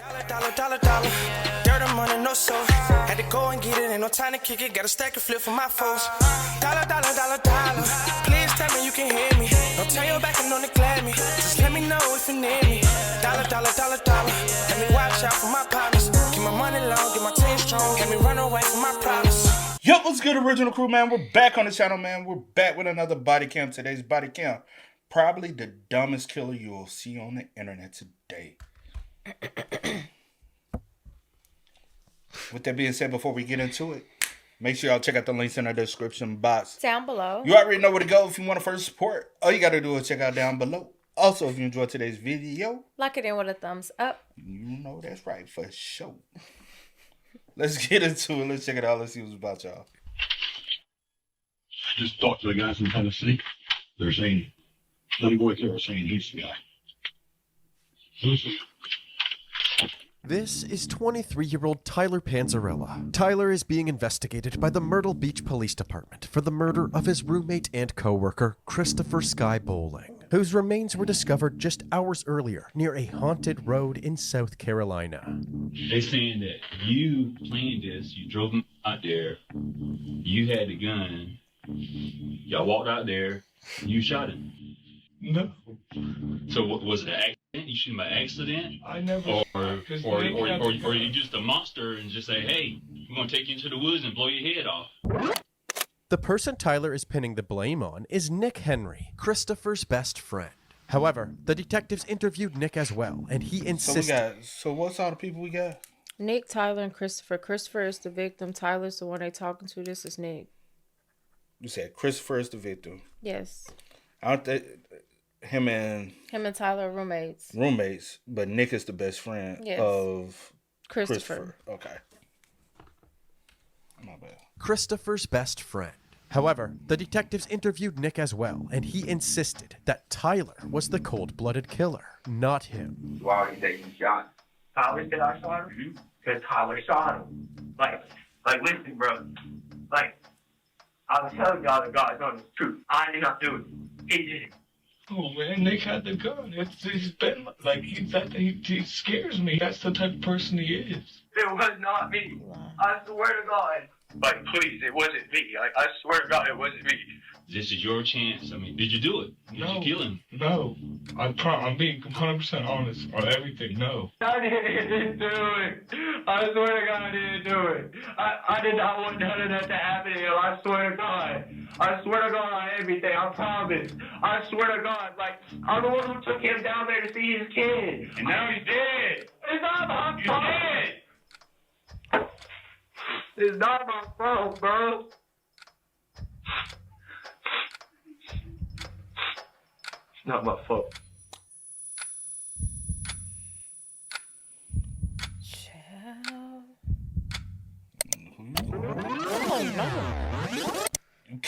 Dollar. Dirt and money, no soul. Had to go and get it, ain't no time to kick it. Got a stack and flip for my foes. Dollar. Please tell me you can hear me. Don't turn your back and don't neglect me. Just let me know if you need me. Dollar. Let me watch out for my partners. Keep my money long, get my team strong. Let me run away from my problems. Yo, what's good, original crew, man? We're back on the channel, man. We're back with another body cam. Today's body cam, probably the dumbest killer you will see on the internet today. With that being said, before we get into it, make sure y'all check out the links in the description box down below. You already know where to go if you want to first support. All you got to do is check out down below. Also, if you enjoyed today's video, like it in with a thumbs up. You know that's right, for sure. Let's get into it. Let's check it out. Let's see what's about, y'all. I just talked to the guys in Tennessee. They're saying, them boys there are saying he's the guy. This is 23-year-old Tyler Panzarella. Tyler is being investigated by the Myrtle Beach Police Department for the murder of his roommate and co-worker, Christopher Sky Bowling, whose remains were discovered just hours earlier near a haunted road in South Carolina. They saying that you planned this, you drove him out there, you had the gun, y'all walked out there, and you shot him. No. So what, was it an accident? You shoot him by accident? I never. Or you just a monster and just say, hey, we're going to take you into the woods and blow your head off. The person Tyler is pinning the blame on is Nick Henry, Christopher's best friend. However, the detectives interviewed Nick as well, and he insisted... So what's all the people we got? Nick, Tyler, and Christopher. Christopher is the victim. Tyler's the one they're talking to. This is Nick. You said Christopher is the victim. Yes. Aren't they... Him and Tyler are roommates. But Nick is the best friend of Christopher. Okay. My bad. Christopher's best friend. However, the detectives interviewed Nick as well, and he insisted that Tyler was the cold-blooded killer, not him. Why did they shot? Tyler said I shot him? Because Tyler shot him. Like, listen, bro. Like, I was telling y'all the guy's on the truth. I did not do it. He did it. Oh man, Nick had the gun. He's been like he scares me. That's the type of person he is. It was not me. I swear to God. Like, please, it wasn't me. Like, I swear to God, it wasn't me. This is your chance. I mean, did you do it? Did you kill him? No. I'm being 100% honest on everything. No. I didn't do it. I swear to God, I didn't do it. I did not want none of that to happen to him. I swear to God. I swear to God on everything. I promise. I swear to God. Like, I'm the one who took him down there to see his kid. And now he's dead. It's not my fault. It's not my fault, bro. It's not my fault.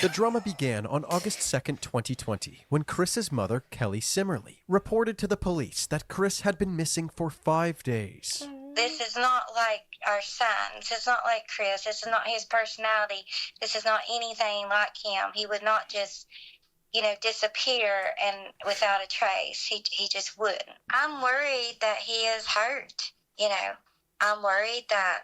The drama began on August 2nd, 2020, when Chris's mother, Kelly Simmerly, reported to the police that Chris had been missing for 5 days. This is not like our son. This is not like Chris. This is not his personality. This is not anything like him. He would not just, disappear and without a trace. He just wouldn't. I'm worried that he is hurt. I'm worried that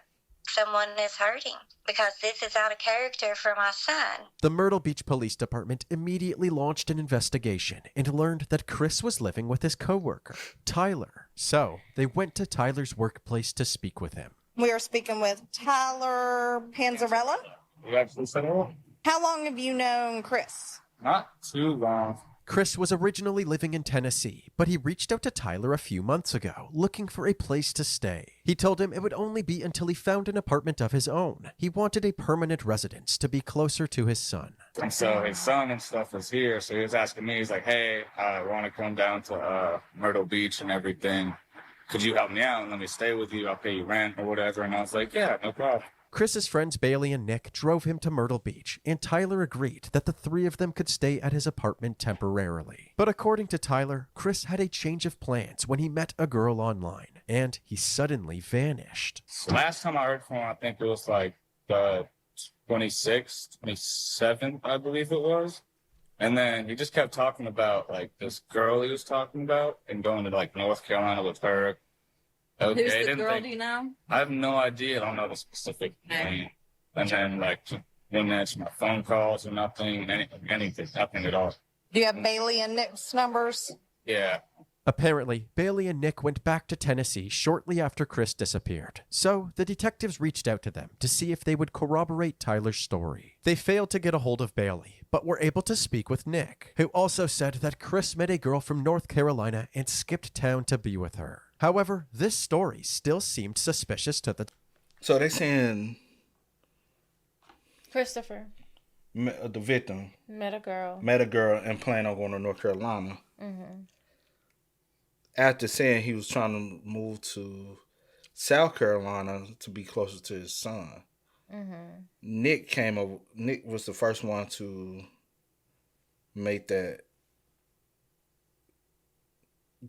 someone is hurting because this is out of character for my son. The Myrtle Beach Police Department immediately launched an investigation and learned that Chris was living with his coworker, Tyler. So they went to Tyler's workplace to speak with him. We are speaking with Tyler Panzarella. How long have you known Chris? Not too long. Chris was originally living in Tennessee, but he reached out to Tyler a few months ago, looking for a place to stay. He told him it would only be until he found an apartment of his own. He wanted a permanent residence to be closer to his son. And so his son and stuff was here, so he was asking me, he's like, hey, I want to come down to Myrtle Beach and everything. Could you help me out and let me stay with you? I'll pay you rent or whatever. And I was like, yeah, no problem. Chris's friends Bailey and Nick drove him to Myrtle Beach, and Tyler agreed that the three of them could stay at his apartment temporarily. But according to Tyler, Chris had a change of plans when he met a girl online, and he suddenly vanished. Last time I heard from him, I think it was like the 26th, 27th, I believe it was. And then he just kept talking about like this girl he was talking about and going to like North Carolina with her. Okay, Who's the didn't girl? think- Do you know? I have no idea. I don't know the specific name. And then, like, didn't answer my phone calls or nothing, anything, nothing at all. Do you have Bailey and Nick's numbers? Yeah. Apparently, Bailey and Nick went back to Tennessee shortly after Chris disappeared, so the detectives reached out to them to see if they would corroborate Tyler's story. They failed to get a hold of Bailey, but were able to speak with Nick, who also said that Chris met a girl from North Carolina and skipped town to be with her. However, this story still seemed suspicious to the... So they saying Christopher the victim met a girl. met a girl and planned on going to North Carolina. Mm-hmm. After saying he was trying to move to South Carolina to be closer to his son. Mm-hmm. Nick was the first one to make that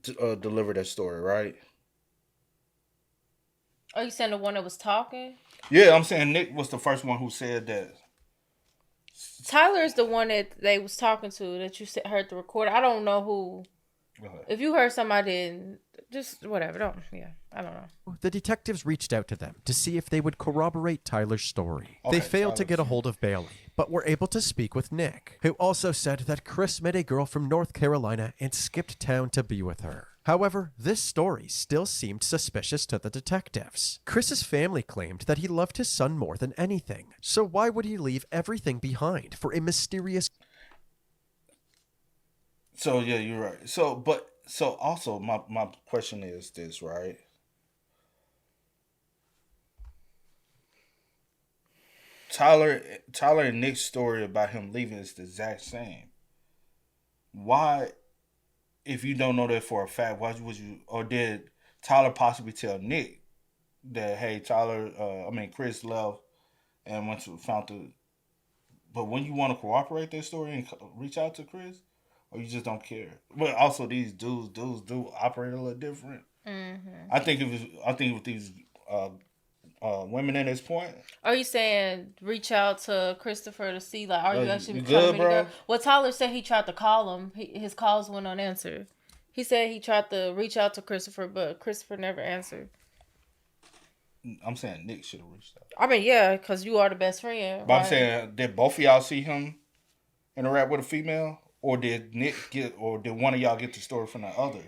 deliver that story, right? Are you saying the one that was talking? Yeah, I'm saying Nick was the first one who said that. Tyler is the one that they was talking to that you heard the recorder. I don't know who. If you heard somebody, and just whatever. I don't know. The detectives reached out to them to see if they would corroborate Tyler's story. They failed to get a hold of Bailey, but were able to speak with Nick, who also said that Chris met a girl from North Carolina and skipped town to be with her. However, this story still seemed suspicious to the detectives. Chris's family claimed that he loved his son more than anything, so why would he leave everything behind for a mysterious... So yeah, you're right. So also my question is this, right? Tyler and Nick's story about him leaving is the exact same. Why, if you don't know that for a fact, why would you, or did Tyler possibly tell Nick that, hey, Chris left and went to found the, but when you want to cooperate that story and reach out to Chris, or you just don't care. But also these dudes do operate a little different. Mm-hmm. I think with these women at this point. Are you saying reach out to Christopher to see, like, are you actually you trying good, to meet a girl? bro? Well, Tyler said he tried to call him. His calls went unanswered. He said he tried to reach out to Christopher, but Christopher never answered. I'm saying Nick should have reached out. I mean, yeah, because you are the best friend. But right? I'm saying, did both of y'all see him interact with a female? Or did one of y'all get the story from the other?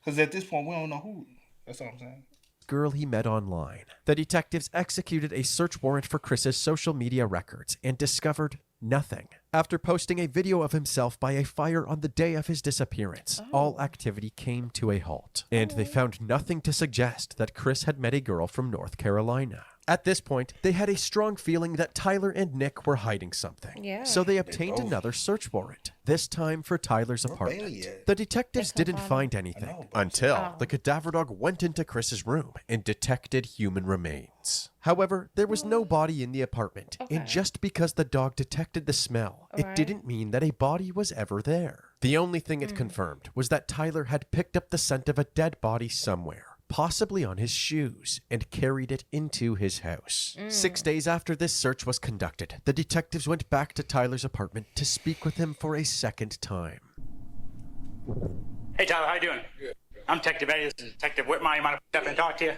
Because at this point, we don't know who. That's what I'm saying. Girl he met online. The detectives executed a search warrant for Chris's social media records and discovered nothing. After posting a video of himself by a fire on the day of his disappearance, all activity came to a halt, and they found nothing to suggest that Chris had met a girl from North Carolina. At this point, they had a strong feeling that Tyler and Nick were hiding something. Yeah. So they obtained another search warrant, this time for Tyler's apartment. The detectives didn't find anything until the cadaver dog went into Chris's room and detected human remains. However, there was no body in the apartment, and just because the dog detected the smell, it didn't mean that a body was ever there. The only thing it confirmed was that Tyler had picked up the scent of a dead body somewhere, possibly on his shoes, and carried it into his house. 6 days after this search was conducted, the detectives went back to Tyler's apartment to speak with him for a second time. Hey, Tyler, how you doing? Good. I'm Detective Eddie. This is Detective Whitmire. You mind if I step in and talk to you?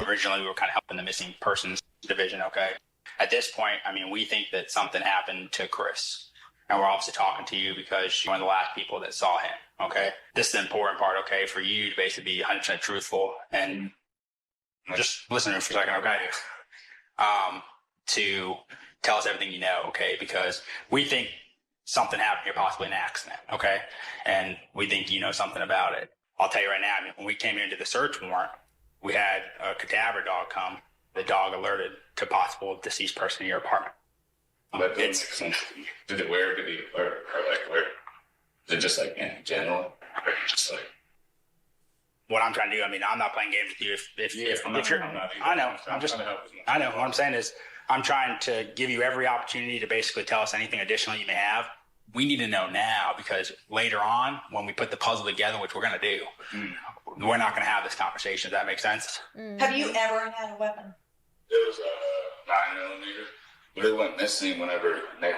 Originally, we were kind of helping the missing persons division, okay? At this point, we think that something happened to Chris. And we're obviously talking to you because you're one of the last people that saw him, okay? This is the important part, okay, for you to basically be 100% truthful and just listen to me for a second, okay? To tell us everything you know, okay? Because we think something happened here, possibly an accident, okay? And we think you know something about it. I'll tell you right now, when we came into the search warrant, we had a cadaver dog come. The dog alerted to possible deceased person in your apartment. But did it where did he or like where? Is it just like in general? Or just like what I'm trying to do, I'm not playing games with you if you're I know what I'm saying is I'm trying to give you every opportunity to basically tell us anything additional you may have. We need to know now because later on when we put the puzzle together, which we're going to do, we're not going to have this conversation. Does that make sense? Have you ever had a weapon? It was a 9mm. But it went missing whenever Nick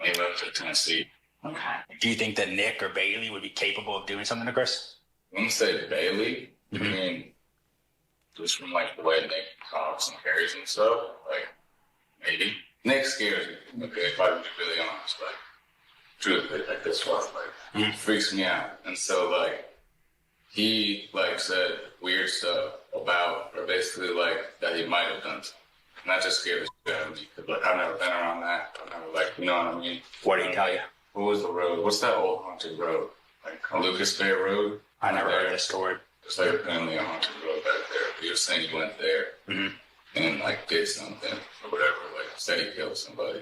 he moved to Tennessee. Okay. Do you think that Nick or Bailey would be capable of doing something to Chris? When you say Bailey, I mean, just from like the way Nick talks and carries and stuff, like maybe Nick scares me. Okay, if I would be really honest, like truthfully, like this one, like he freaks me out, and so like he like said weird stuff about, or basically like that he might have done something. And that just scared the shit out of me, because like I've never been around that. I've never like, you know what I mean? What did he tell you? What was the road? What's that old haunted road? Like Lucas Bay Road? I never heard this story. It's like apparently a haunted road back there. He was saying he went there and like did something or whatever, like said he killed somebody.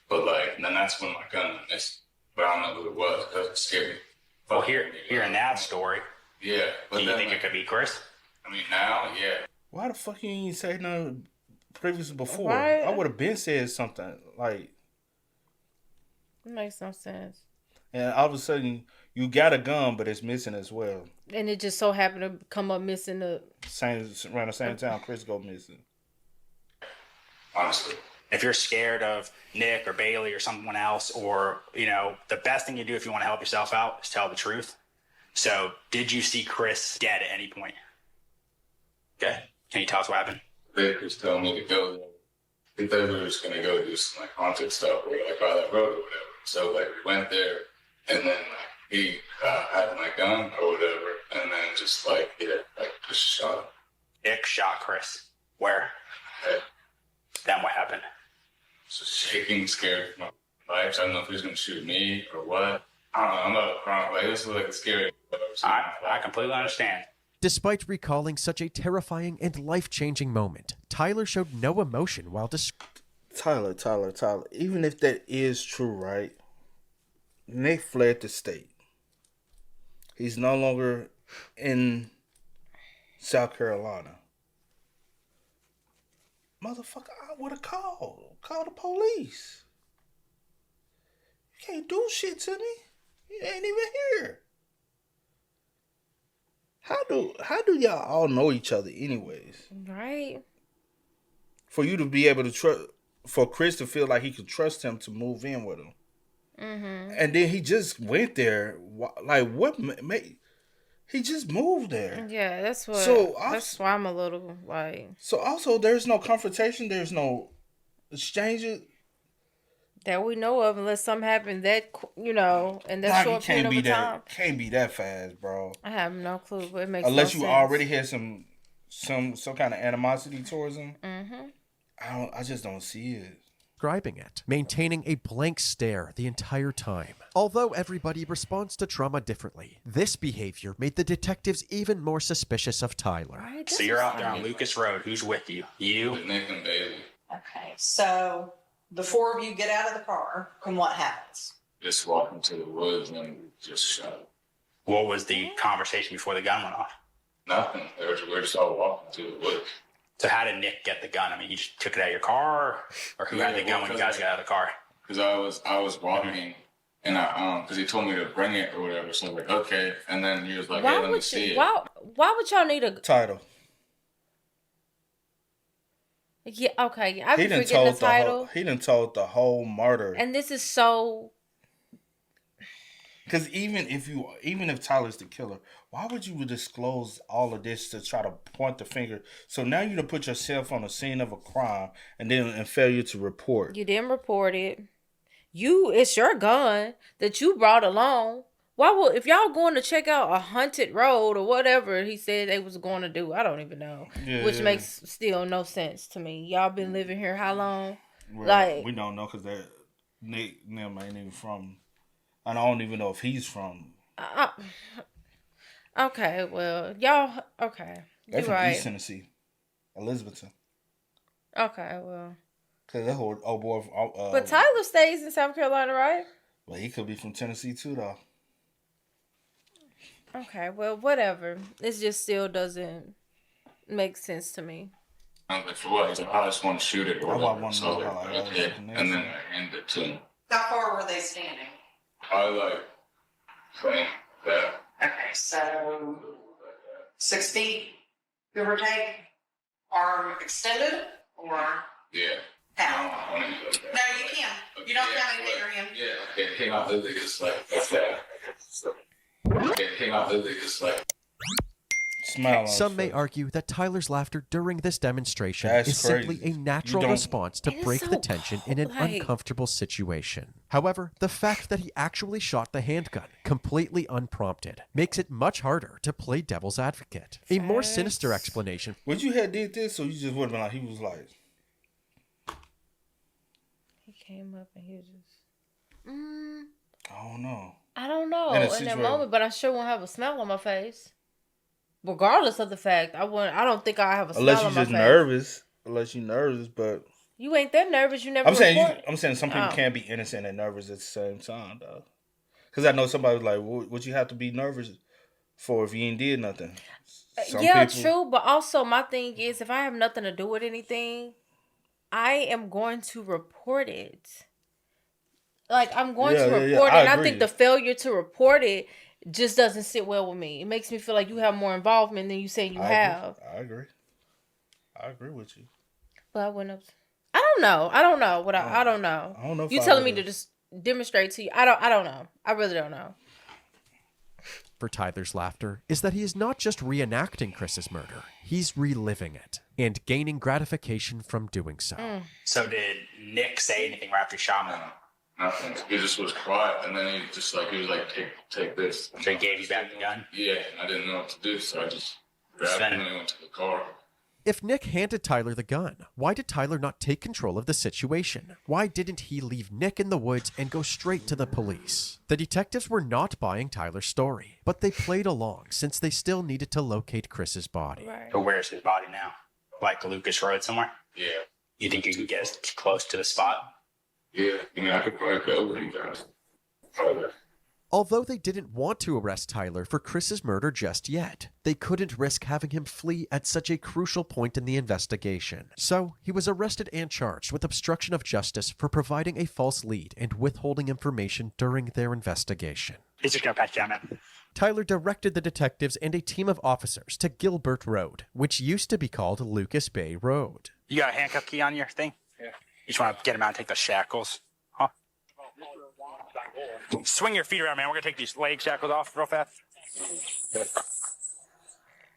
But like, then that's when my gun missed. But I don't know who it was because it scared me. Well, hearing that story, yeah. But do you think it could be Chris? I mean, now, yeah. Why the fuck you ain't say nothing previously before? Right. I would have been said something like. It makes no sense. And all of a sudden, you got a gun, but it's missing as well. And it just so happened to come up missing Around the same time Chris go missing. Honestly. If you're scared of Nick or Bailey or someone else, or, you know, the best thing you do if you want to help yourself out is tell the truth. So, did you see Chris dead at any point? Okay. Can you tell us what happened? They just told me to go there. They thought we were just going to go do some like haunted stuff or like by that road or whatever. So like we went there and then like he had my gun or whatever and then just like just shot him. Nick shot Chris. Where? Then what happened? Just shaking, scared for my life. I don't know if he was going to shoot me or what. I don't know. I'm not crying. Like this was like a scary. I completely understand. Despite recalling such a terrifying and life-changing moment, Tyler showed no emotion while Tyler. Even if that is true, right? Nick fled the state. He's no longer in South Carolina. Motherfucker, I would have called the police. You can't do shit to me. You ain't even here. How do y'all all know each other anyways? Right. For you to be able to trust, for Chris to feel like he could trust him to move in with him. And then he just went there. Like, what made... He just moved there. Yeah, that's what. That's why I'm a little like... So also, there's no confrontation. There's no exchange. That we know of, unless something happened that, you know, in that short period of time. Can't be that fast, bro. I have no clue, but it makes unless no you sense. already had some kind of animosity towards him. I just don't see it. Describing it, maintaining a blank stare the entire time. Although everybody responds to trauma differently, this behavior made the detectives even more suspicious of Tyler. Right, so you're out there on Lucas Road. Who's with you? You? Nick and Bailey. Okay, so the four of you get out of the car, and what happens? Just walk into the woods and just shot him. What was the conversation before the gun went off? Nothing. We were just all walking to the woods. So how did Nick get the gun? I mean, he just took it out of your car, or who had the gun when you guys got out of the car? Because I was walking, and because he told me to bring it or whatever. So I was like, okay, and then he was like, hey, let me see it. Why would y'all need a title? Yeah, okay. I've been forgetting the title. He done told the whole murder. And this is so... Because even if Tyler's the killer, why would you disclose all of this to try to point the finger? So now you done put yourself on the scene of a crime and then in failure to report. You didn't report it. It's your gun that you brought along. Why would, if y'all going to check out a haunted road or whatever he said they was going to do, I don't even know. Yeah, which makes still no sense to me. Y'all been living here how long? Well, like we don't know because Nick ain't even from. I don't even know if he's from. Okay, well, y'all. Okay, they're you from right. East Tennessee, Elizabethton. Okay, well. Cause that whole old boy. But Tyler stays in South Carolina, right? Well, he could be from Tennessee too, though. Okay, well, whatever. It just still doesn't make sense to me. I'm like, for what? He's like, I just want to shoot it or whatever. So like, okay. And then I ended it to him. How far were they standing? I like saying that. Okay, so 6 feet, give or take, arm extended, or yeah. How? No, you can. You don't have any bigger hand. Yeah, it came out literally just like that. So, it came out literally just like. smile on Some his may face. argue that Tyler's laughter during this demonstration That's is simply crazy. a natural response to break the tension in an uncomfortable situation. However, the fact that he actually shot the handgun completely unprompted makes it much harder to play devil's advocate. A more sinister explanation. Would you have did this, or you just would have been like, he was like... He came up and he was just... I don't know. I don't know in that moment, but I sure won't have a smile on my face. Regardless of the fact, I don't think I have a smile on my face. Unless you're nervous. Unless you're nervous, but... You ain't that nervous. You never I'm saying some people can't be innocent and nervous at the same time, though. Because I know somebody was like, what you have to be nervous for if you ain't did nothing? True. But also my thing is, if I have nothing to do with anything, I am going to report it. Like, I'm going to report it. And I think the failure to report it just doesn't sit well with me. It makes me feel like you have more involvement than you say you have. I agree. I agree with you. But I wouldn't have... I don't know. I don't know. I don't know. I don't know. You telling me to just demonstrate to you? I don't know. I really don't know. For Tyler's laughter is that he is not just reenacting Chris's murder, he's reliving it and gaining gratification from doing so. So did Nick say anything right after he shot him? Nothing. He just was quiet, and then he was like, take this. So he gave you back the gun? Yeah, I didn't know what to do, so I just grabbed him and went to the car. If Nick handed Tyler the gun, why did Tyler not take control of the situation? Why didn't he leave Nick in the woods and go straight to the police? The detectives were not buying Tyler's story, but they played along since they still needed to locate Chris's body. So where's his body now? Like Lucas Road somewhere? Yeah. You think you can get as close to the spot? Yeah, I mean, I could probably go with you guys. Probably. Although they didn't want to arrest Tyler for Chris's murder just yet, they couldn't risk having him flee at such a crucial point in the investigation. So, he was arrested and charged with obstruction of justice for providing a false lead and withholding information during their investigation. He's just gonna pat you down, man. Tyler directed the detectives and a team of officers to Gilbert Road, which used to be called Lucas Bay Road. You got a handcuff key on your thing? Yeah. You just want to get him out and take the shackles? Huh? Swing your feet around, man. We're going to take these leg shackles off real fast.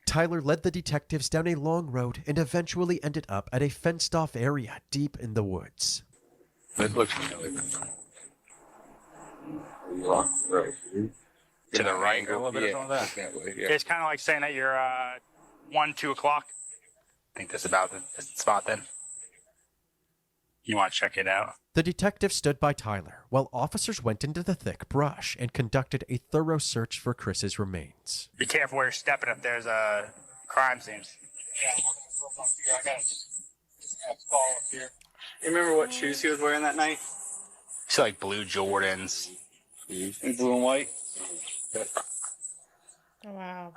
Tyler led the detectives down a long road and eventually ended up at a fenced-off area deep in the woods. It looks to the right a little bit or something like that? Yeah. It's kind of like saying that you're 1, 2 o'clock. I think that's about the spot then. You want to check it out? The detective stood by Tyler while officers went into the thick brush and conducted a thorough search for Chris's remains. Be careful where you're stepping if there's a crime scene. You remember what shoes he was wearing that night? It's like blue Jordans. In blue and white? Wow.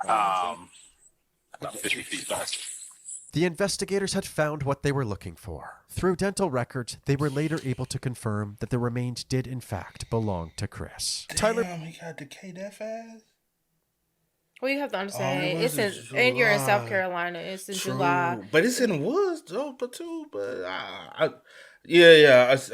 About 50 feet back. The investigators had found what they were looking for. Through dental records, they were later able to confirm that the remains did in fact belong to Chris. Damn, he got decayed that fast? Well, you have to understand, and you're in South Carolina. It's in July. But it's in the woods, though, but I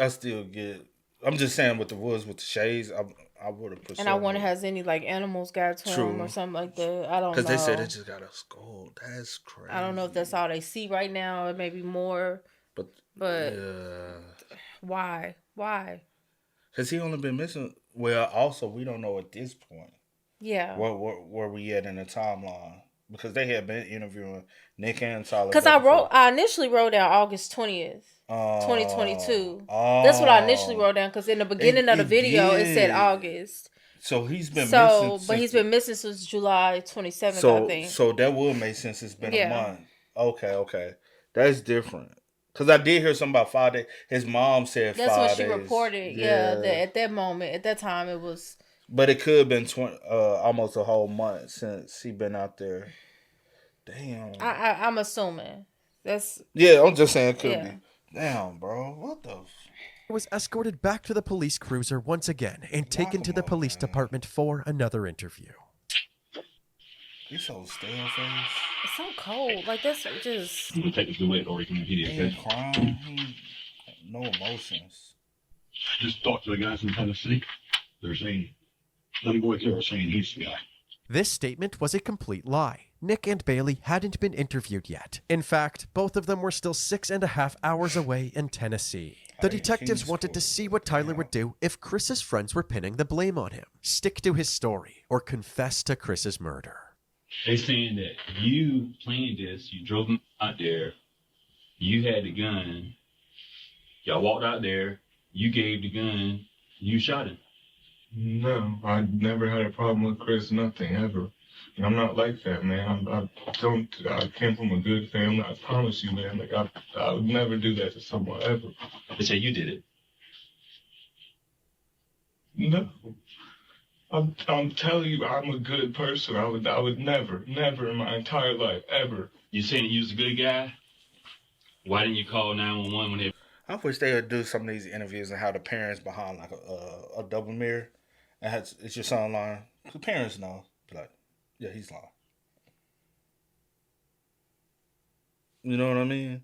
still get... I'm just saying with the woods, with the shades, I would have put. And I wonder, has any like animals got to them or something like that? I don't know. Because they said they just got a skull. That's crazy. I don't know if that's all they see right now, or maybe more. But why? Has he only been missing? Well, also we don't know at this point. Yeah. Where we at in the timeline? Because they had been interviewing Nick and Tyler. Because I initially wrote down August 20th. 2022. That's what I initially wrote down because in the beginning of the video it said August. So he's been missing. But he's been missing since July 27th, I think. So that would make sense. It's been a month. Okay, that's different. Because I did hear something about 5 days. His mom said 5 days. That's what she reported. Yeah, at that moment, at that time, it was. But it could have been almost a whole month since he been out there. Damn. I'm assuming that's. Yeah, I'm just saying it could be. Damn, bro. What the... Was escorted back to the police cruiser once again and taken to the police department for another interview. He's so stale face. It's so cold. Like, that's just... You can take us away or you can repeat it. Crying. No emotions. Just talk to the guys in Tennessee. They're saying... Them boys there are saying he's the guy. This statement was a complete lie. Nick and Bailey hadn't been interviewed yet. In fact, both of them were still 6.5 hours away in Tennessee. The detectives wanted to see what Tyler would do if Chris's friends were pinning the blame on him. Stick to his story or confess to Chris's murder. They saying that you planned this, you drove him out there, you had the gun, y'all walked out there, you gave the gun, you shot him. No, I never had a problem with Chris, nothing, ever. And I'm not like that, man. I came from a good family, I promise you, man. Like, I would never do that to someone, ever. They say you did it. No. I'm telling you, I'm a good person. I would never in my entire life, ever. You saying you was a good guy? Why didn't you call 911 when they... I wish they would do some of these interviews and how the parents behind like a double mirror. And it's your son lying. The parents know. Like, yeah, he's lying. You know what I mean?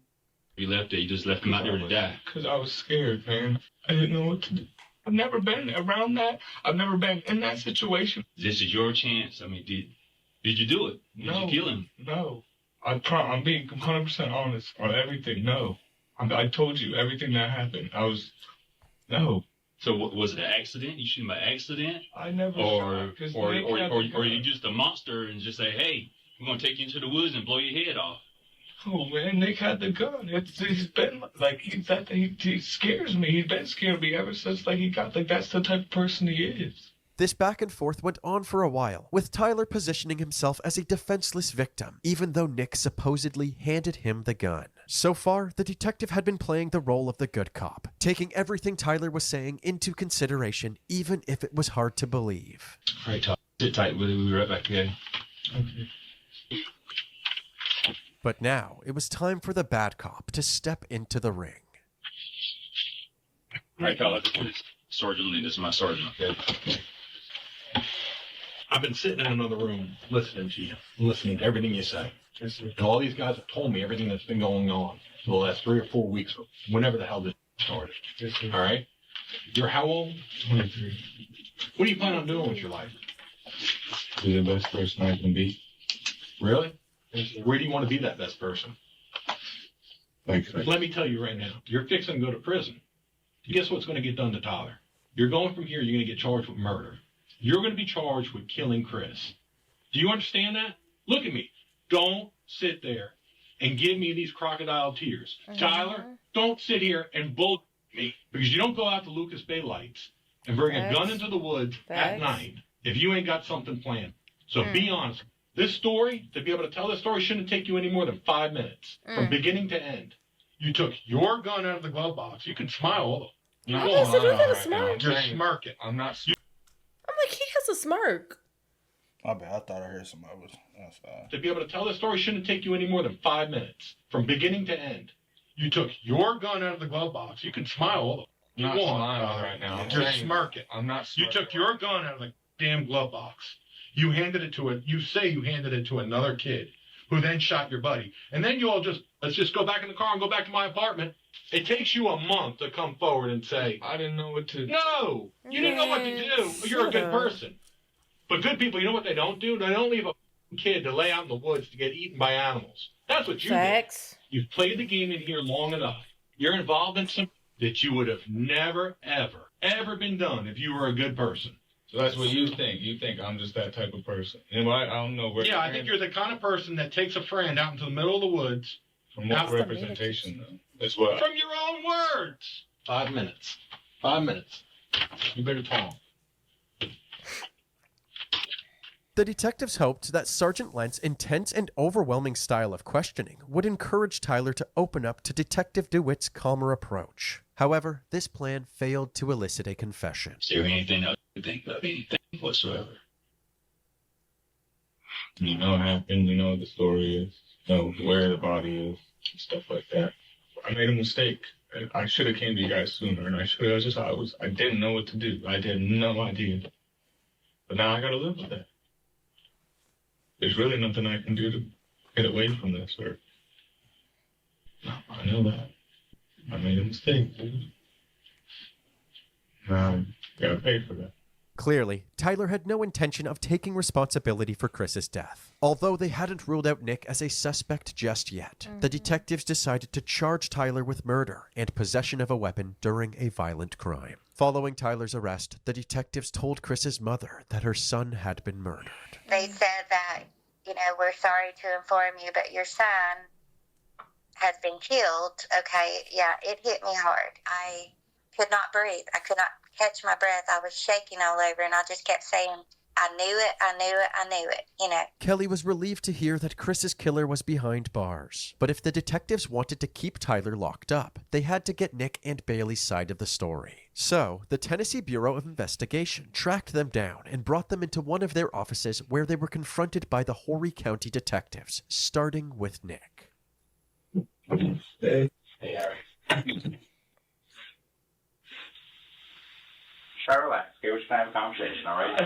You left there. You just left him out there to die. Because I was scared, man. I didn't know what to do. I've never been around that. I've never been in that situation. This is your chance. I mean, did you do it? Did you kill him? No. I'm being 100% honest on everything. No. I told you everything that happened. No. So was it an accident? You shoot him by accident? I never or you just a monster and just say, hey, we're going to take you into the woods and blow your head off. Oh, man, Nick had the gun. He's been, like, he scares me. He's been scaring me ever since, like, he got, like, that's the type of person he is. This back and forth went on for a while, with Tyler positioning himself as a defenseless victim, even though Nick supposedly handed him the gun. So far, the detective had been playing the role of the good cop, taking everything Tyler was saying into consideration, even if it was hard to believe. All right, Tyler, sit tight. We'll be right back, okay? Okay. But now, it was time for the bad cop to step into the ring. All right, Tyler, this is Sergeant Lee. This is my sergeant, okay? I've been sitting in another room listening to you, listening to everything you say. And all these guys have told me everything that's been going on for the last 3 or 4 weeks, whenever the hell this started. All right? You're how old? 23. What do you plan on doing with your life? Be the best person I can be. Really? Where do you want to be that best person? Like, let me tell you right now, you're fixing to go to prison. Guess what's going to get done to Tyler? You're going from here, you're going to get charged with murder. You're going to be charged with killing Chris. Do you understand that? Look at me. Don't sit there and give me these crocodile tears. Tyler, don't sit here and bull me, because you don't go out to Lucas Bay Lights and bring a gun into the woods at night if you ain't got something planned. So be honest. This story, to be able to tell this story, shouldn't take you any more than 5 minutes from beginning to end. You took your gun out of the glove box. You can smile, although. You're smirking. I'm not. I'm like, he has a smirk. I bet. I thought I heard somebody was outside. To be able to tell this story shouldn't take you any more than 5 minutes from beginning to end. You took your gun out of the glove box. You can smile, although. I'm not smiling right now. You're smirking. I'm not smirking. You took your gun out of the damn glove box. You handed it to another kid who then shot your buddy. And then you all let's just go back in the car and go back to my apartment. It takes you a month to come forward and say, I didn't know what to do. No, you didn't know what to do. You're a good person. But good people, you know what they don't do? They don't leave a kid to lay out in the woods to get eaten by animals. That's what you did. You've played the game in here long enough. You're involved in something that you would have never, ever been done if you were a good person. So that's what you think. You think I'm just that type of person. And I don't know where. Yeah, I think you're the kind of person that takes a friend out into the middle of the woods. From what representation, though? That's what. From your own words. 5 minutes. 5 minutes. You better talk. The detectives hoped that Sergeant Lent's intense and overwhelming style of questioning would encourage Tyler to open up to Detective DeWitt's calmer approach. However, this plan failed to elicit a confession. Is there anything else you think of, anything whatsoever? You know what happened, you know what the story is, you know where the body is, stuff like that. I made a mistake. I should have came to you guys sooner, and I didn't know what to do. I had no idea. But now I gotta live with that. There's really nothing I can do to get away from this, or... No, I know that. I made a mistake, dude. Now, I gotta pay for that. Clearly, Tyler had no intention of taking responsibility for Chris's death. Although they hadn't ruled out Nick as a suspect just yet, the detectives decided to charge Tyler with murder and possession of a weapon during a violent crime. Following Tyler's arrest, the detectives told Chris's mother that her son had been murdered. They said that, we're sorry to inform you, but your son has been killed. Okay, yeah, it hit me hard. I could not breathe. I could not catch my breath. I was shaking all over, and I just kept saying, I knew it, I knew it, I knew it, Kelly was relieved to hear that Chris's killer was behind bars. But if the detectives wanted to keep Tyler locked up, they had to get Nick and Bailey's side of the story. So, the Tennessee Bureau of Investigation tracked them down and brought them into one of their offices where they were confronted by the Horry County detectives, starting with Nick. Hey, Harry. Try to relax. Okay, we're just gonna have a conversation, all right?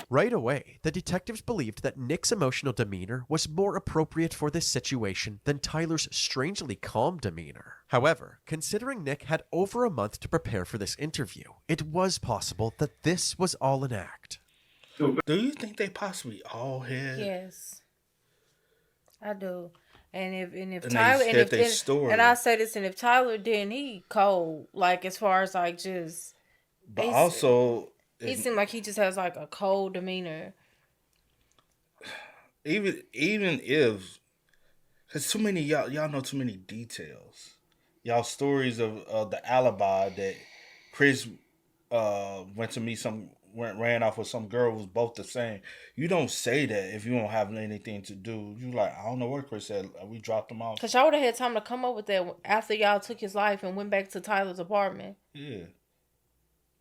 Right away, the detectives believed that Nick's emotional demeanor was more appropriate for this situation than Tyler's strangely calm demeanor. However, considering Nick had over a month to prepare for this interview, it was possible that this was all an act. Do you think they possibly all had? Yes, I do. And if And Tyler and I say this, and if Tyler didn't, he cold. Like as far as like just, but also he seemed like he just has like a cold demeanor. Even if, cause too many y'all know too many details. Y'all stories of the alibi that Chris went to meet ran off with some girl was both the same. You don't say that if you don't have anything to do. You like, I don't know what Chris said. We dropped him off. Cause y'all would have had time to come up with that after y'all took his life and went back to Tyler's apartment. Yeah.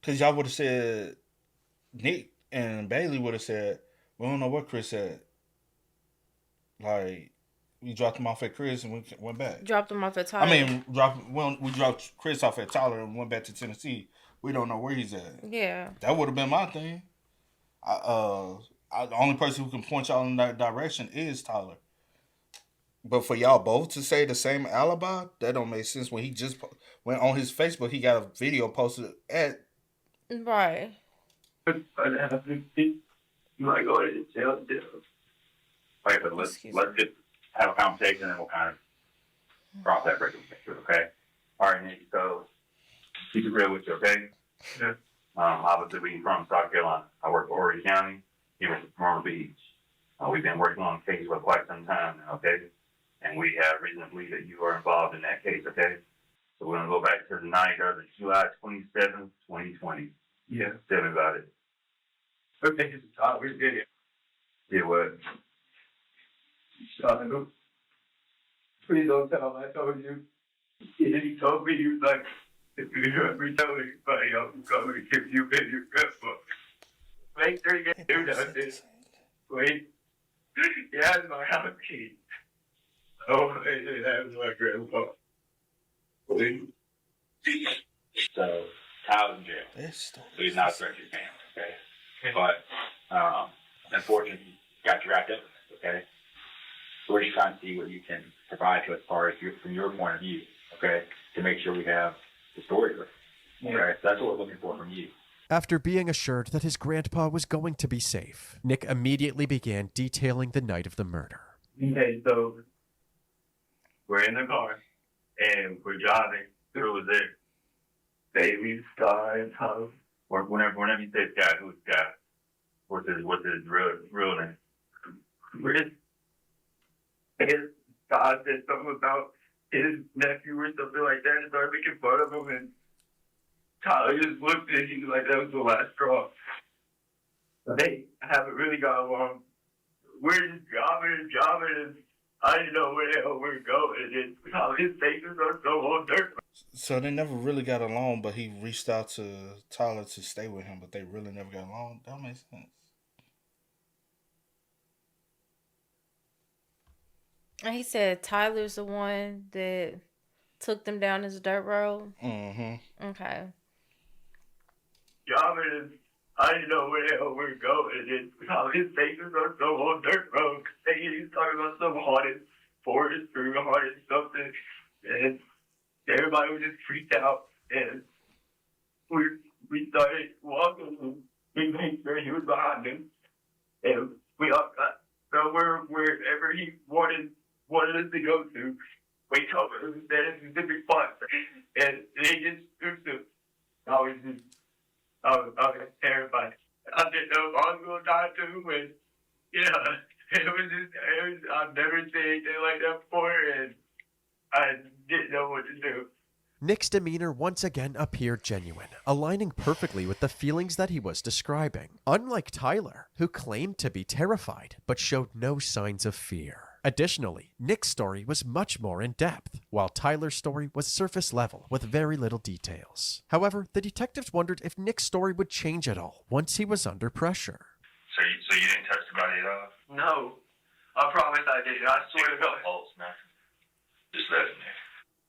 Cause y'all would have said, Nick and Bailey would have said, we don't know what Chris said. Like, we dropped him off at Chris and we went back. Dropped him off at Tyler. We dropped Chris off at Tyler and went back to Tennessee. We don't know where he's at. Yeah. That would have been my thing. The only person who can point y'all in that direction is Tyler. But for y'all both to say the same alibi, that don't make sense. When he just went on his Facebook, he got a video posted at. Right. You might go to jail. Okay, but let's just have a conversation and we'll kind of cross that bridge, okay? All right, Nick, so keep it real with you, okay? Yeah. Obviously, we're from South Carolina. I work for Horry County here in Myrtle Beach. We've been working on a case for quite some time now, okay? And we have reason to believe that you are involved in that case, okay? So we're going to go back to the night of July 27th, 2020. Yeah. Tell me about it. Okay, we did it. Yeah, what? Shot him. Please don't tell him I told you. He told me, he was like, if you ever tell anybody else, I'm going to give you in your grandpa. Make sure you get do that. Wait. He has my house key. Oh, it has my grandpa. Wait. So, Tyler's in jail. So he's not a threat to your family, okay? But, unfortunately, you got you wrapped up in this, okay? So we're just trying to see what you can provide to us as far as from your point of view, okay? To make sure we have the story correct. Okay? So that's what we're looking for from you. After being assured that his grandpa was going to be safe, Nick immediately began detailing the night of the murder. Okay, so we're in the car and we're driving through there. Bailey, Sky, and Tyler. Or whenever you say Sky, who's Sky? What's his real name? Chris. His Sky said something about his nephew or something like that and started making fun of him, and Tyler just looked at him like that was the last straw. They haven't really got along. We're just driving, and I didn't know where the hell we were going, and his faces are so on dirt. So they never really got along, but he reached out to Tyler to stay with him, but they really never got along. That makes sense. And he said Tyler's the one that took them down this dirt road. Mm-hmm. Okay. Driving, I didn't know where the hell we were going, and his faces are so on dirt road. He's talking about some haunted forest or haunted something, and everybody was just freaked out. And wherever he wanted us to go to. We told him that it's a different spot. And he just spooked us. I was terrified. I didn't know if I was going to die too, and I've never seen anything like that before, and I didn't know what to do. Nick's demeanor once again appeared genuine, aligning perfectly with the feelings that he was describing. Unlike Tyler, who claimed to be terrified but showed no signs of fear. Additionally, Nick's story was much more in-depth, while Tyler's story was surface level with very little details. However, the detectives wondered if Nick's story would change at all once he was under pressure. So you didn't touch the body at all? No. I promise I didn't. I swear to God. Pulse, man. Just let him there.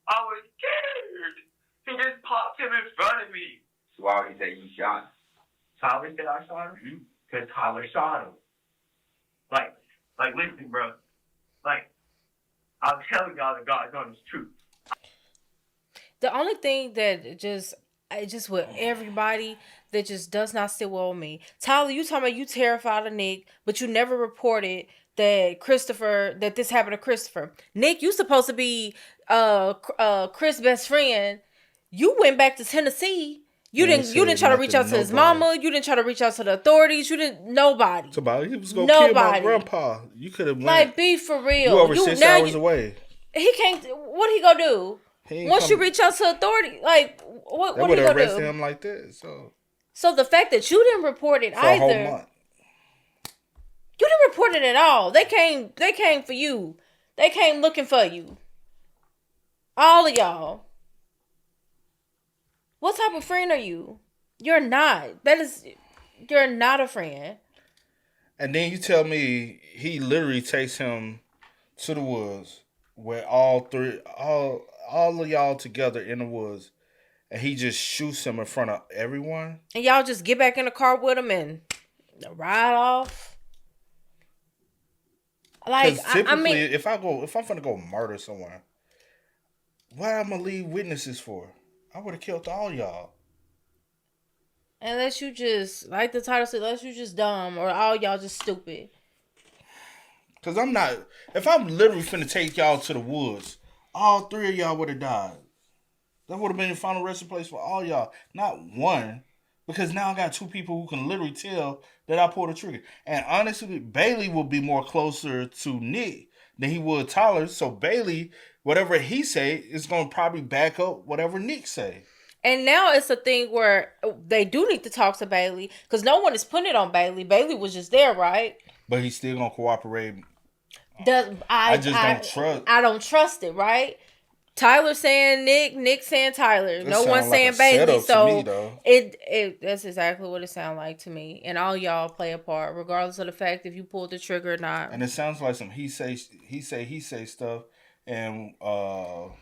I was scared. He just popped him in front of me. So why would he say you shot him? Tyler said I shot him? Because Tyler shot him. Like, listen, bro. Like, I'm telling y'all the God's honest truth. The only thing that just with everybody that just does not sit well with me. Tyler, you talking about you terrified of Nick, but you never reported that this happened to Christopher. Nick, you supposed to be Chris' best friend. You went back to Tennessee. You didn't try to reach out to his mama. You didn't try to reach out to the authorities. You didn't nobody. He was gonna kill my grandpa. You could have like be for real. You over 6 hours away. He can't. What he gonna do? Once you reach out to authority, like what he gonna do? Arrested him like that. So the fact that you didn't report it for either. a whole month. You didn't report it at all. They came for you. They came looking for you. All of y'all. What type of friend are you? You're not. You're not a friend. And then you tell me he literally takes him to the woods where all of y'all together in the woods, and he just shoots him in front of everyone. And y'all just get back in the car with him and ride off. Like typically, if I'm gonna go murder someone, what am I gonna leave witnesses for? I would have killed all y'all. Unless you just, like the title said, unless you just dumb or all y'all just stupid. Because I'm not, if I'm literally finna take y'all to the woods, all 3 of y'all would have died. That would have been the final resting place for all y'all. Not one. Because now I got 2 people who can literally tell that I pulled the trigger. And honestly, Bailey will be more closer to Nick than he would Tyler. So Bailey, whatever he say, is going to probably back up whatever Nick say. And now it's a thing where they do need to talk to Bailey. Because no one is putting it on Bailey. Bailey was just there, right? But he's still going to cooperate. I don't trust. I don't trust it, right? Tyler saying Nick saying Tyler. No one saying Bailey. So that's exactly what it sounds like to me. And all y'all play a part, regardless of the fact if you pulled the trigger or not. And it sounds like some he say stuff, and we'll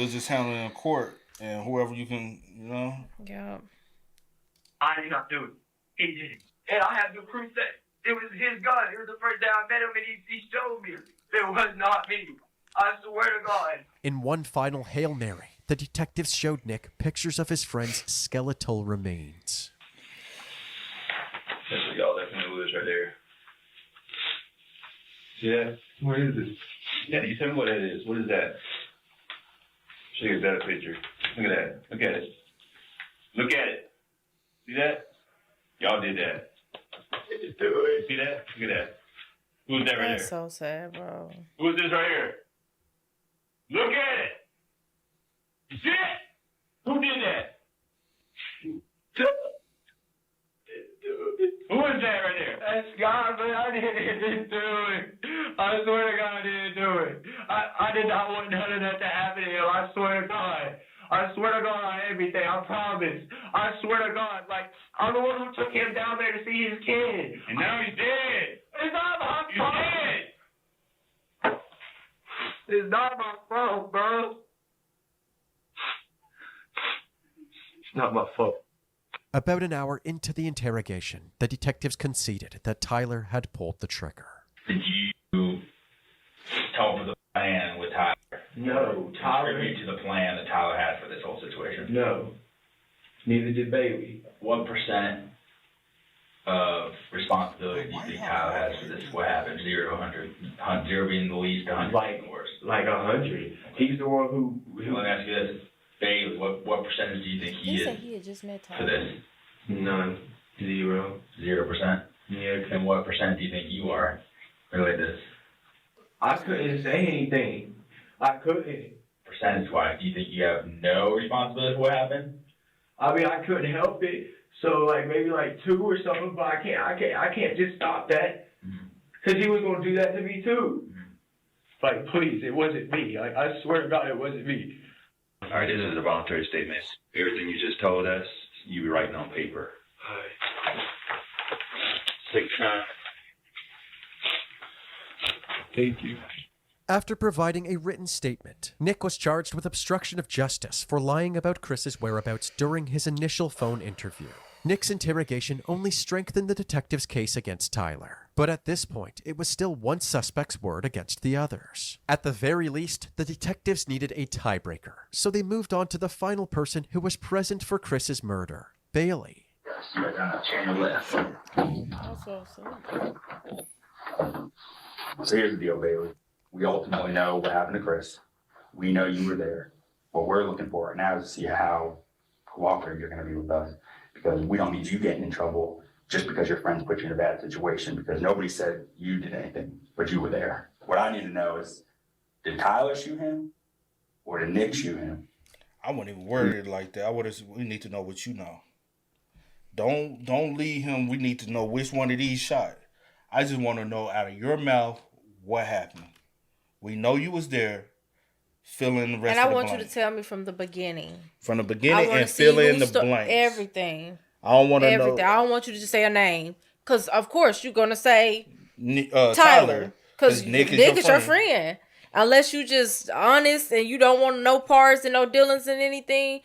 just handle it in court, and whoever you can, Yeah. I did not do it. He did it. And I have the proof that it was his gun. It was the first day I met him, and he showed me. It was not me. I swear to God. In one final Hail Mary, the detectives showed Nick pictures of his friend's skeletal remains. That's what y'all left in the woods right there. See that? What is it? Yeah, you tell me what that is. What is that? Show you a better picture. Look at that. Look at it. Look at it. See that? Y'all did that. See that? Look at that. Who's that right there? That's so sad, bro. Who's this right here? Look at it. You see it? Who did that? Who is that right there? That's God, but I didn't do it. I swear to God I didn't do it. I did not want none of that to happen to him. I swear to God. I swear to God on everything. I promise. I swear to God. Like, I'm the one who took him down there to see his kid. And now he's dead. It's not my fault. He's dead. It's not my fault, bro. It's not my fault. About an hour into the interrogation, the detectives conceded that Tyler had pulled the trigger. Did you talk to the plan with Tyler? No, Tyler. Contribute to the plan that Tyler had for this whole situation? No. Neither did Bailey. What % of responsibility do you think Tyler has for this? What happened? 0 0 to 100? 0 being the least, 100 being the worst. Like 100. He's the one who Let me ask you this. Bailey, what percentage do you think he He is said he had just met for Tyler. this? None. 0. 0%? Yeah. And what percent do you think you are related to this? I couldn't say anything. I couldn't. Percentage-wise, do you think you have no responsibility for what happened? I mean, I couldn't help it. So like maybe like 2 or something, but I can't just stop that. Because he was gonna do that to me too. Like, please, it wasn't me. Like, I swear to God, it wasn't me. All right, this is a voluntary statement. Everything you just told us, you be writing on paper. All right. Take time. Thank you. After providing a written statement, Nick was charged with obstruction of justice for lying about Chris's whereabouts during his initial phone interview. Nick's interrogation only strengthened the detective's case against Tyler. But at this point, it was still one suspect's word against the others. At the very least, the detectives needed a tiebreaker, so they moved on to the final person who was present for Chris's murder, Bailey. So here's the deal, Bailey. We ultimately know what happened to Chris. We know you were there. What we're looking for right now is to see how cooperative you're going to be with us, because we don't need you getting in trouble just because your friends put you in a bad situation, because nobody said you did anything, but you were there. What I need to know is, did Tyler shoot him or did Nick shoot him? I wouldn't even word it like that. We need to know what you know. Don't leave him. We need to know which one of these shot. I just want to know out of your mouth what happened. We know you was there. Fill in the rest of the blank. And I want you to tell me from the beginning. From the beginning and fill in the blanks. Everything. I don't want to know. Everything. I don't want you to just say a name. Because, of course, you're going to say Tyler. Because Nick is your friend. Unless you just honest and you don't want no parts and no dealings in anything.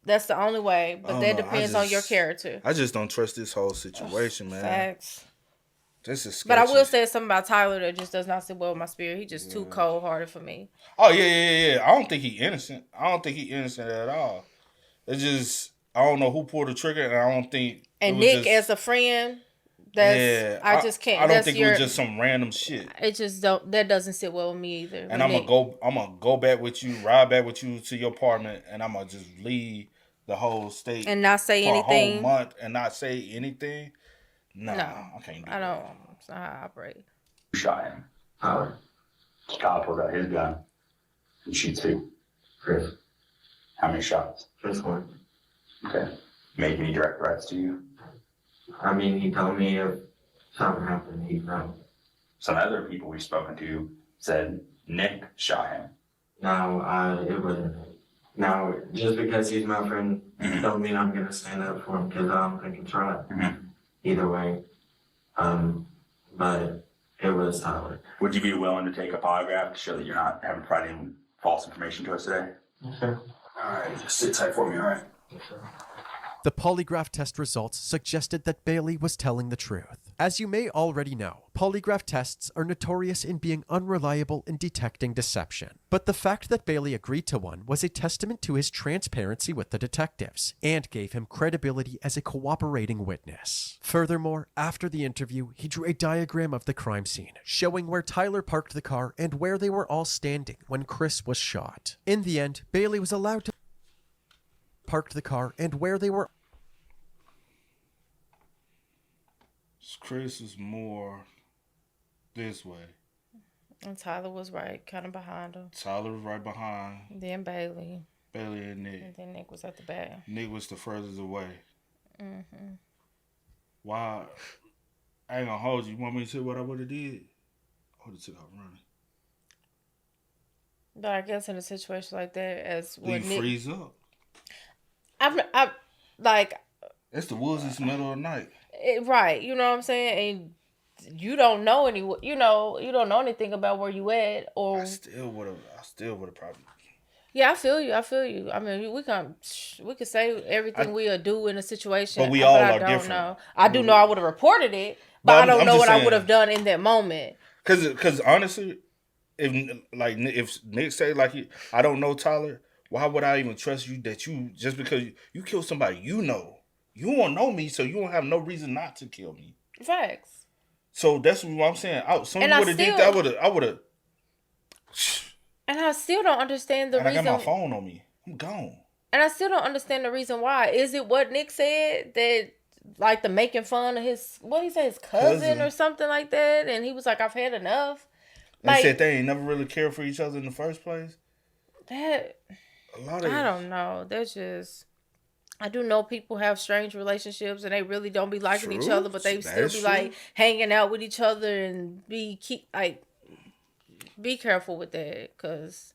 That's the only way. But that depends on your character. I just don't trust this whole situation, man. Facts. This is sketchy. But I will say something about Tyler that just does not sit well with my spirit. He's just too cold-hearted for me. Oh, yeah. I don't think he's innocent. At all. It's just, I don't know who pulled the trigger, and I don't think... And Nick, as a friend, I just can't... I don't think it was just some random shit. It just don't... That doesn't sit well with me either. And I'm gonna go back with you, ride back with you to your apartment, and I'm gonna just leave the whole state... And not say for anything. a whole month and not say anything. No, I can't do that. I don't. That's not how I operate. You shot him. Tyler. Kyle pulls out his gun and shoots who? Chris. How many shots? Just one. Okay. Make any direct threats to you? I mean, he told me if something happened, he'd know. Some other people we've spoken to said Nick shot him. No, it wasn't Nick. Now, just because he's my friend, don't mean I'm gonna stand up for him, because I don't think it's right. Either way. But it was Tyler. Would you be willing to take a polygraph to show that you're not having provided any false information to us today? Sure. All right, just sit tight for me, all right? Yes, sir. The polygraph test results suggested that Bailey was telling the truth. As you may already know, polygraph tests are notorious in being unreliable in detecting deception. But the fact that Bailey agreed to one was a testament to his transparency with the detectives, and gave him credibility as a cooperating witness. Furthermore, after the interview, he drew a diagram of the crime scene, showing where Tyler parked the car and where they were all standing when Chris was shot. In the end, Bailey was allowed to parked the car and where they were. Chris is more this way. And Tyler was right, kind of behind him. Tyler was right behind. Then Bailey. Bailey and Nick. And then Nick was at the back. Nick was the furthest away. Why? I ain't gonna hold you. You want me to say what I would have did? I would have took out running. But I guess in a situation like that, as when Nick freeze up. I'm like. It's the woods. It's the middle of the night. Right, you know what I'm saying, and you don't know you don't know anything about where you at, or I still would have probably. Yeah, I feel you. I mean, we could say everything we'll do in a situation, but we all are don't different. Know. I do know I would have reported it, but I don't know what I would have done in that moment. Because honestly, if Nick say I don't know Tyler, why would I even trust you that you just because you killed somebody you know? You won't know me, so you won't have no reason not to kill me. Facts. So that's what I'm saying. Someone would have did that. I would have. And I still don't understand the reason. I got my phone on me. I'm gone. And I still don't understand the reason why. Is it what Nick said that, like, the making fun of his, what he said, his cousin or something like that? And he was like, I've had enough. And said they ain't never really cared for each other in the first place. I don't know. That's just, I do know people have strange relationships and they really don't be liking each other, but they still be like hanging out with each other and be careful with that, because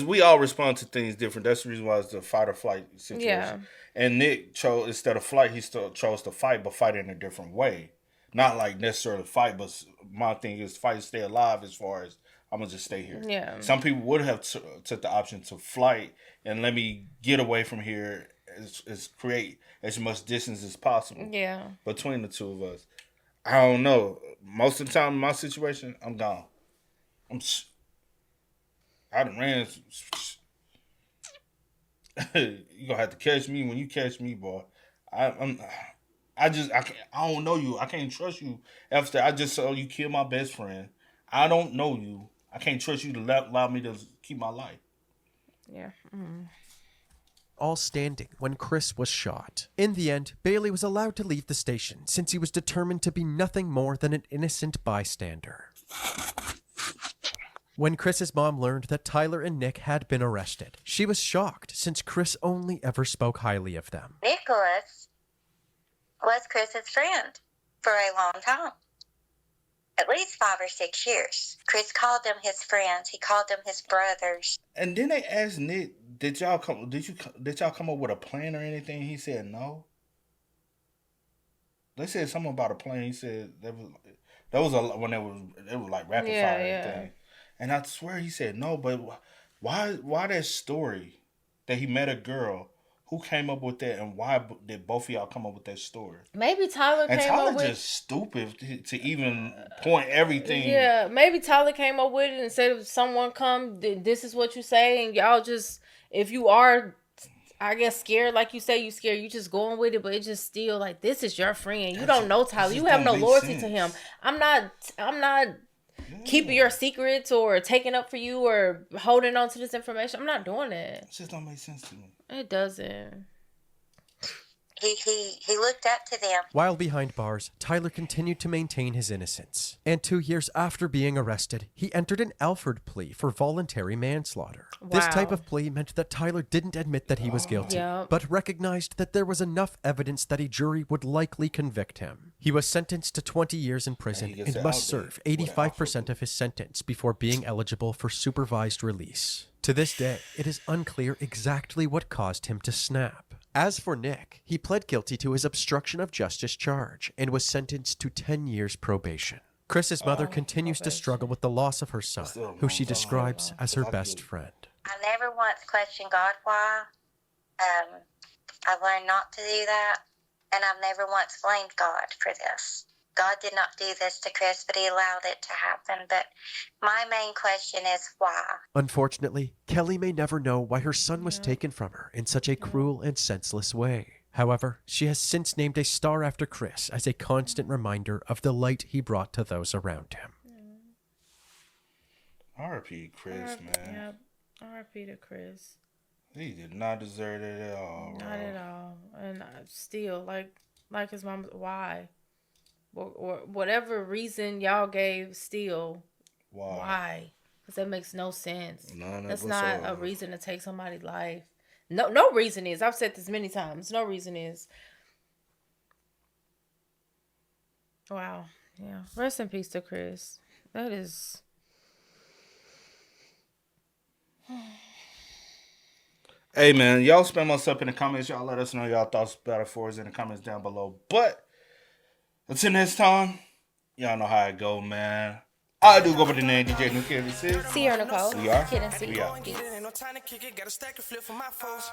we all respond to things different. That's the reason why it's the fight or flight situation. Yeah. And Nick chose, instead of flight, he still chose to fight, but fight in a different way. Not like necessarily fight, but my thing is fight to stay alive, as far as I'm gonna just stay here. Yeah. Some people would have took the option to flight and let me get away from here, as create as much distance as possible. Yeah. Between the two of us. I don't know. Most of the time in my situation, I'm gone. I done ran. You gonna have to catch me when you catch me, boy. I don't know you. I can't trust you. After I just saw you kill my best friend, I don't know you. I can't trust you to allow me to keep my life. Yeah. All standing when Chris was shot. In the end, Bailey was allowed to leave the station since he was determined to be nothing more than an innocent bystander. When Chris's mom learned that Tyler and Nick had been arrested, she was shocked since Chris only ever spoke highly of them. Nicholas was Chris's friend for a long time. At least 5 or 6 years. Chris called them his friends. He called them his brothers. And then they asked Nick, did y'all come up with a plan or anything? He said no. They said something about a plan. He said that was when it was like rapid fire and thing. And I swear he said no, but why that story that he met a girl? Who came up with that, and why did both of y'all come up with that story? Maybe Tyler came up with it. Just stupid to even point everything. Yeah, maybe Tyler came up with it and said if someone come, this is what you say, and y'all just, if you are, I guess, scared, like you say, you scared, you just going with it, but it's just still like, this is your friend. You don't know Tyler. You have no loyalty to him. I'm not keeping your secrets or taking up for you or holding on to this information. I'm not doing that. It just don't make sense to me. It doesn't. He looked up to them. While behind bars, Tyler continued to maintain his innocence. And 2 years after being arrested, he entered an Alford plea for voluntary manslaughter. Wow. This type of plea meant that Tyler didn't admit that he was guilty, but recognized that there was enough evidence that a jury would likely convict him. He was sentenced to 20 years in prison and must serve 85% of his sentence before being eligible for supervised release. To this day, it is unclear exactly what caused him to snap. As for Nick, he pled guilty to his obstruction of justice charge and was sentenced to 10 years probation. Chris's mother continues to struggle with the loss of her son, who she describes as her best friend. I never once questioned God why. I've learned not to do that, and I've never once blamed God for this. God did not do this to Chris, but he allowed it to happen. But my main question is why? Unfortunately, Kelly may never know why her son was taken from her in such a cruel and senseless way. However, she has since named a star after Chris as a constant reminder of the light he brought to those around him. R.I.P. Chris, man. Yep. R.I.P. to Chris. He did not deserve it at all. Not at all. And still, like his mom, why? Or whatever reason y'all gave, still, why? Because that makes no sense. That's not a reason to take somebody's life. No reason is. I've said this many times. No reason is. Wow. Yeah. Rest in peace to Chris. That is. Hey, man. Y'all spam us up in the comments. Y'all let us know y'all thoughts about it for us in the comments down below. But until next time, y'all know how it go, man. I do go by the name DJ Nick. Sierra Nicole. We are. Kid and C. We are. Ain't no time to kick it. Got a stack of flip for my foes.